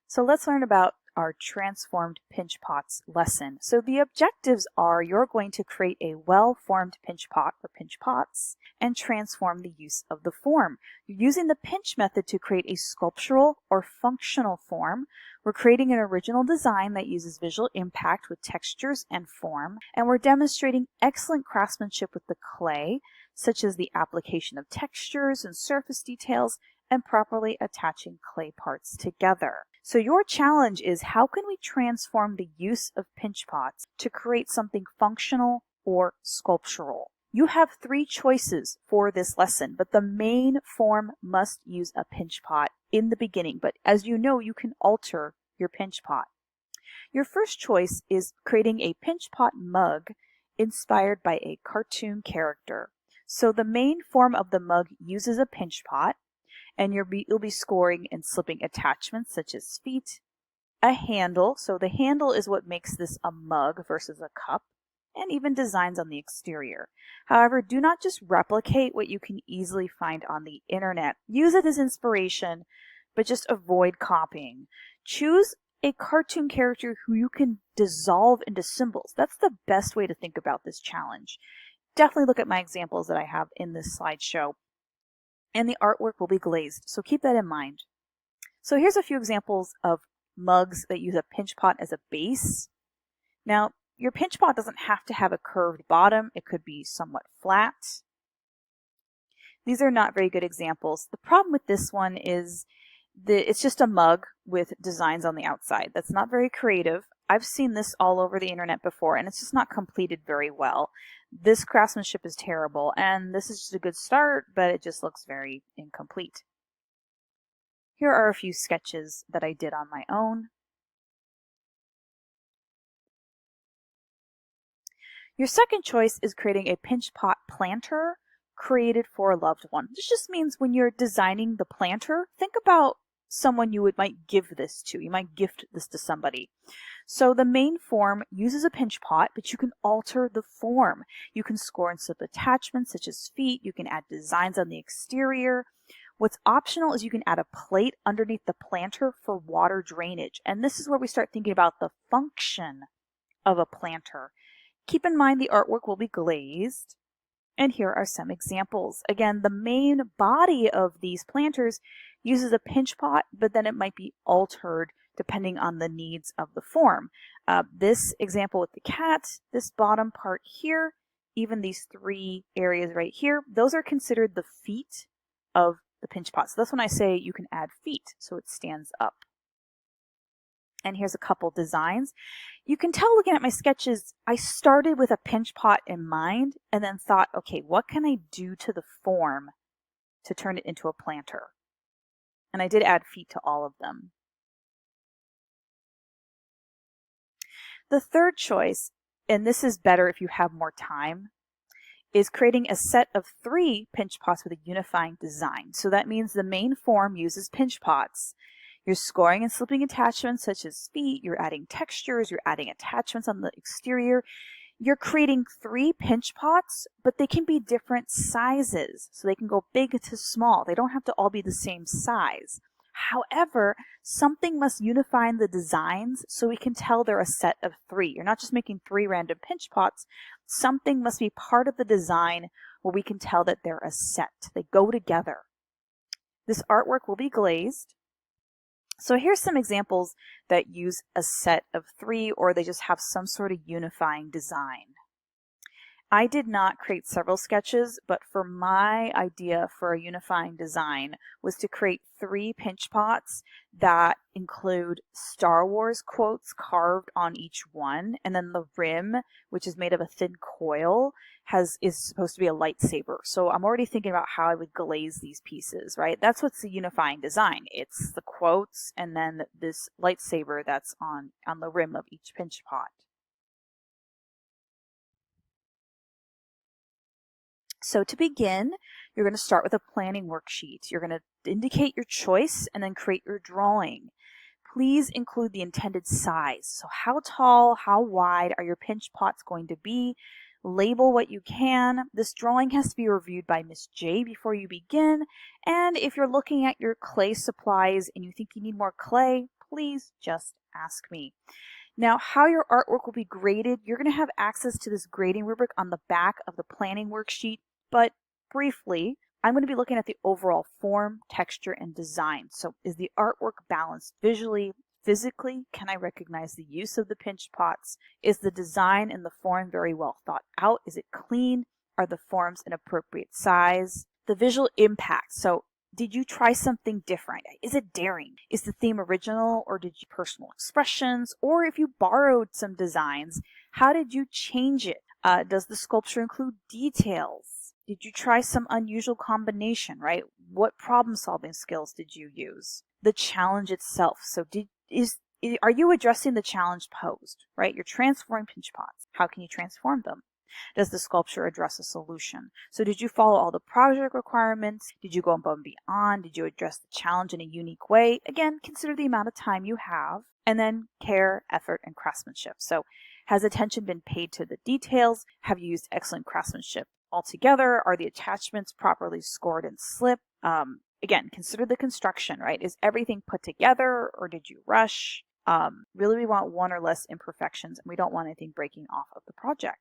So let's learn about our transformed pinch pots lesson. So the objectives are you're going to create a well-formed pinch pot or pinch pots and transform the use of the form. You're using the pinch method to create a sculptural or functional form. We're creating an original design that uses visual impact with textures and form, and we're demonstrating excellent craftsmanship with the clay, such as the application of textures and surface details and properly attaching clay parts together. So your challenge is, how can we transform the use of pinch pots to create something functional or sculptural? You have 3 choices for this lesson, but the main form must use a pinch pot in the beginning. But as you know, you can alter your pinch pot. Your first choice is creating a pinch pot mug inspired by a cartoon character. So the main form of the mug uses a pinch pot, and you'll be scoring and slipping attachments such as feet, a handle. So the handle is what makes this a mug versus a cup, and even designs on the exterior. However, do not just replicate what you can easily find on the internet. Use it as inspiration, but just avoid copying. Choose a cartoon character who you can dissolve into symbols. That's the best way to think about this challenge. Definitely look at my examples that I have in this slideshow. And the artwork will be glazed, so keep that in mind. So here's a few examples of mugs that use a pinch pot as a base. Now, your pinch pot doesn't have to have a curved bottom. It could be somewhat flat. These are not very good examples. The problem with this one is it's just a mug with designs on the outside. That's not very creative. I've seen this all over the internet before, and it's just not completed very well. This craftsmanship is terrible, and this is just a good start, but it just looks very incomplete. Here are a few sketches that I did on my own. Your second choice is creating a pinch pot planter created for a loved one. This just means when you're designing the planter, think about someone you might give this to. You might gift this to somebody. So the main form uses a pinch pot, but you can alter the form. You can score and slip attachments such as feet. You can add designs on the exterior. What's optional is you can add a plate underneath the planter for water drainage. And this is where we start thinking about the function of a planter. Keep in mind the artwork will be glazed. And here are some examples. Again, the main body of these planters uses a pinch pot, but then it might be altered depending on the needs of the form. This example with the cat, this bottom part here, even these 3 areas right here, those are considered the feet of the pinch pot. So that's when I say you can add feet, so it stands up. And here's a couple designs. You can tell looking at my sketches, I started with a pinch pot in mind and then thought, okay, what can I do to the form to turn it into a planter? And I did add feet to all of them. The third choice, and this is better if you have more time, is creating a set of 3 pinch pots with a unifying design. So that means the main form uses pinch pots. You're scoring and slipping attachments such as feet, you're adding textures, you're adding attachments on the exterior. You're creating 3 pinch pots, but they can be different sizes. So they can go big to small. They don't have to all be the same size. However, something must unify in the designs so we can tell they're a set of 3. You're not just making 3 random pinch pots. Something must be part of the design where we can tell that they're a set. They go together. This artwork will be glazed. So here's some examples that use a set of 3, or they just have some sort of unifying design. I did not create several sketches, but for my idea for a unifying design was to create 3 pinch pots that include Star Wars quotes carved on each one, and then the rim, which is made of a thin coil, is supposed to be a lightsaber. So I'm already thinking about how I would glaze these pieces, right? That's what's the unifying design. It's the quotes and then this lightsaber that's on the rim of each pinch pot. So to begin, you're going to start with a planning worksheet. You're going to indicate your choice and then create your drawing. Please include the intended size. So how tall, how wide are your pinch pots going to be? Label what you can. This drawing has to be reviewed by Miss J before you begin. And if you're looking at your clay supplies and you think you need more clay, please just ask me. Now, how your artwork will be graded, you're going to have access to this grading rubric on the back of the planning worksheet, but briefly, I'm going to be looking at the overall form, texture, and design. So is the artwork balanced visually, physically? Can I recognize the use of the pinch pots? Is the design and the form very well thought out? Is it clean? Are the forms an appropriate size? The visual impact. So did you try something different? Is it daring? Is the theme original, or did you personal expressions? Or if you borrowed some designs, how did you change it? Does the sculpture include details? Did you try some unusual combination, right? What problem-solving skills did you use? The challenge itself. So are you addressing the challenge posed, right? You're transforming pinch pots. How can you transform them? Does the sculpture address a solution? So did you follow all the project requirements? Did you go above and beyond? Did you address the challenge in a unique way? Again, consider the amount of time you have, and then care, effort, and craftsmanship. So has attention been paid to the details? Have you used excellent craftsmanship altogether? Are the attachments properly scored and slipped? Again, consider the construction, right? Is everything put together, or did you rush? Really, we want one or less imperfections, and we don't want anything breaking off of the project.